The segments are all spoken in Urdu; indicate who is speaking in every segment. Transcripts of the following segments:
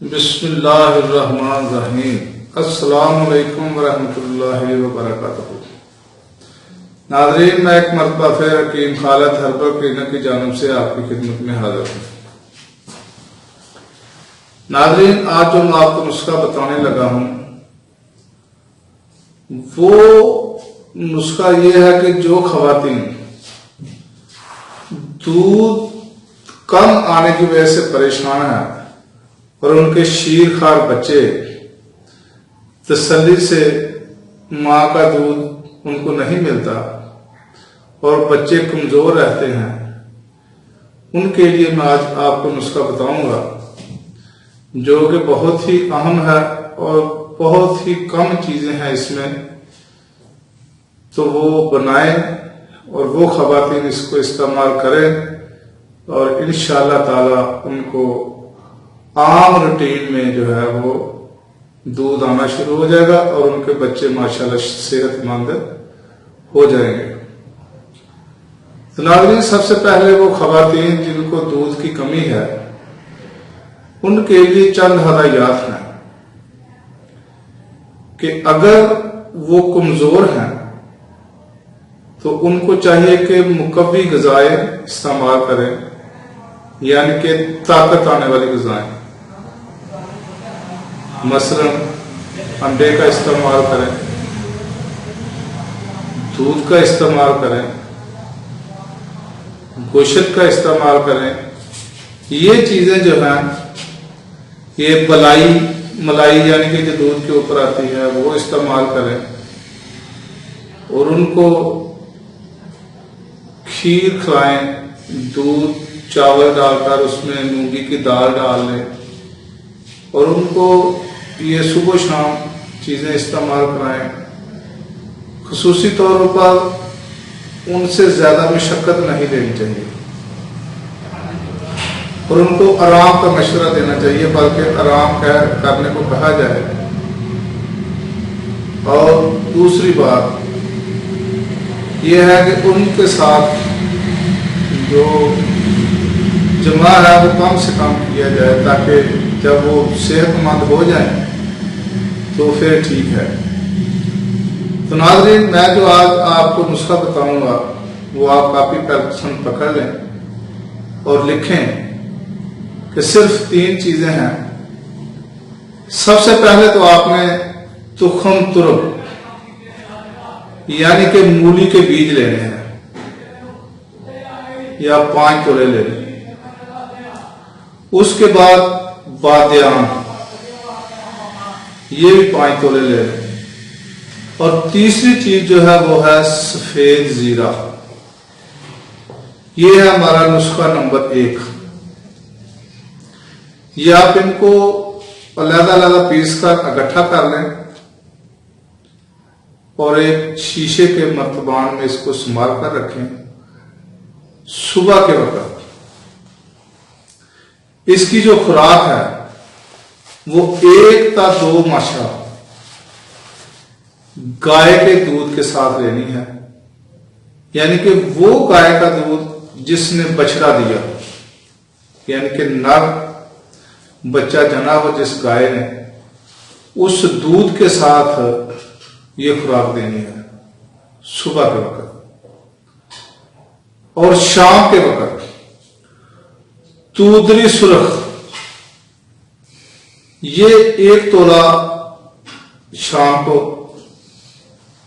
Speaker 1: بسم اللہ الرحمن الرحیم۔ السلام علیکم ورحمۃ اللہ وبرکاتہ۔ ناظرین، میں ایک مرتبہ پھر حکیم خالد ہربل کلینک کی جانب سے آپ کی خدمت میں حاضر ہوں۔ ناظرین، آج جو میں آپ کو نسخہ بتانے لگا ہوں وہ نسخہ یہ ہے کہ جو خواتین دودھ کم آنے کی وجہ سے پریشان ہیں اور ان کے شیر خوار بچے تسلی سے ماں کا دودھ ان کو نہیں ملتا اور بچے کمزور رہتے ہیں، ان کے لیے میں آج آپ کو نسخہ بتاؤں گا جو کہ بہت ہی اہم ہے اور بہت ہی کم چیزیں ہیں اس میں، تو وہ بنائیں اور وہ خواتین اس کو استعمال کریں اور انشاءاللہ تعالی ان کو عام روٹین میں جو ہے وہ دودھ آنا شروع ہو جائے گا اور ان کے بچے ماشاءاللہ صحت مند ہو جائیں گے۔ تو ناظرین، سب سے پہلے وہ خواتین جن کو دودھ کی کمی ہے ان کے لیے چند ہدایات ہیں کہ اگر وہ کمزور ہیں تو ان کو چاہیے کہ مقوی غذائیں استعمال کریں، یعنی کہ طاقت آنے والی غذائیں، مثلا انڈے کا استعمال کریں، دودھ کا استعمال کریں، گوشت کا استعمال کریں۔ یہ چیزیں جو ہیں یہ ملائی یعنی کہ جو دودھ کے اوپر آتی ہے وہ استعمال کریں اور ان کو کھیر کھلائیں، دودھ چاول ڈال کر اس میں مونگی کی دال ڈال لیں اور ان کو یہ صبح شام چیزیں استعمال کرائیں۔ خصوصی طور پر ان سے زیادہ مشقت نہیں لینی چاہیے اور ان کو آرام کا مشورہ دینا چاہیے، بلکہ آرام کرنے کو کہا جائے۔ اور دوسری بات یہ ہے کہ ان کے ساتھ جو جمع ہے وہ کم سے کم کیا جائے تاکہ جب وہ صحت مند ہو جائیں تو پھر ٹھیک ہے۔ تو ناظرین، میں جو آج آپ کو نسخہ بتاؤں گا وہ آپ کاپی پین پکڑ لیں اور لکھیں کہ صرف 3 چیزیں ہیں۔ سب سے پہلے تو آپ نے تخم ترب یعنی کہ مولی کے بیج لینے ہیں یا 5 تولے لینے۔ اس کے بعد بادیان، یہ بھی 5 تولے لے لیں۔ اور تیسری چیز جو ہے وہ ہے سفید زیرہ۔ یہ ہے ہمارا نسخہ نمبر 1۔ یہ آپ ان کو علیحدہ پیس کر اکٹھا کر لیں اور ایک شیشے کے مرتبان میں اس کو سنبھال کر رکھیں۔ صبح کے وقت اس کی جو خوراک ہے وہ 1 تا 2 ماشا گائے کے دودھ کے ساتھ لینی ہے، یعنی کہ وہ گائے کا دودھ جس نے بچڑا دیا، یعنی کہ نر بچہ جنا ہو جس گائے نے، اس دودھ کے ساتھ یہ خوراک دینی ہے صبح کے وقت۔ اور شام کے وقت تودری سرخ، یہ 1 تولا شام کو،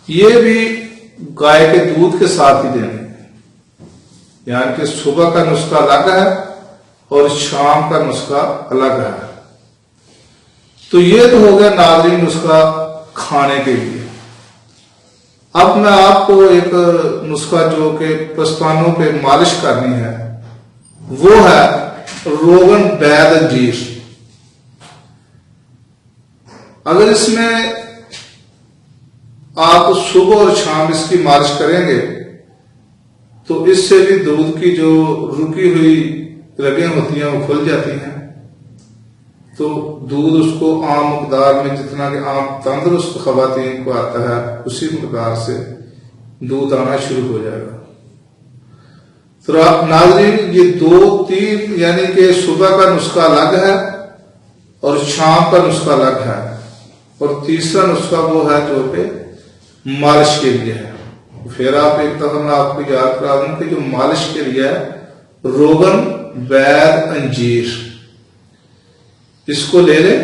Speaker 1: یہ بھی گائے کے دودھ کے ساتھ ہی دینے، یعنی کہ صبح کا نسخہ الگ ہے اور شام کا نسخہ الگ ہے۔ تو یہ تو ہو گیا ناظرین نسخہ کھانے کے لیے۔ اب میں آپ کو ایک نسخہ جو کہ پستانوں پہ مالش کرنی ہے وہ ہے روغن بید انجیر۔ اگر اس میں آپ صبح اور شام اس کی مالش کریں گے تو اس سے بھی دودھ کی جو رکی ہوئی رگیں ہوتی ہیں وہ کھل جاتی ہیں، تو دودھ اس کو عام مقدار میں جتنا کہ عام تندرست خواتین کو آتا ہے اسی مقدار سے دودھ آنا شروع ہو جائے گا۔ تو ناظرین، یہ 2-3 یعنی کہ صبح کا نسخہ الگ ہے اور شام کا نسخہ الگ ہے، اور تیسرا نسخہ وہ ہے جو کہ مالش کے لیے ہے۔ پھر آپ ایک دفعہ میں آپ کو یاد کرا دوں کہ جو مالش کے لیے ہے روغن وید انجیر، اس کو لے لیں،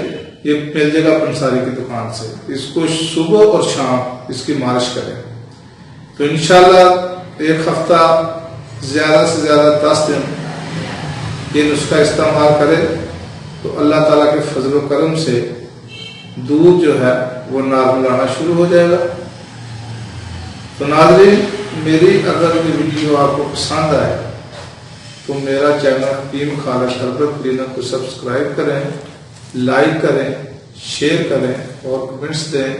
Speaker 1: یہ مل جائے گا پنساری کی دکان سے، اس کو صبح اور شام اس کی مالش کریں تو انشاءاللہ ایک ہفتہ زیادہ سے زیادہ 10 دن یہ نسخہ استعمال کرے تو اللہ تعالیٰ کے فضل و کرم سے دودھ جو ہے وہ نارمل آنا شروع ہو جائے گا۔ تو ناظرین، میری اگر یہ ویڈیو آپ کو پسند آئے تو میرا چینل حکیم خالد ہربل کلینک کو سبسکرائب کریں، لائک کریں، شیئر کریں اور کمنٹس دیں،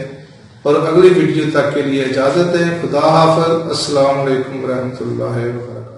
Speaker 1: اور اگلی ویڈیو تک کے لیے اجازت دیں۔ خدا حافظ، السلام علیکم ورحمۃ اللہ وبرکاتہ۔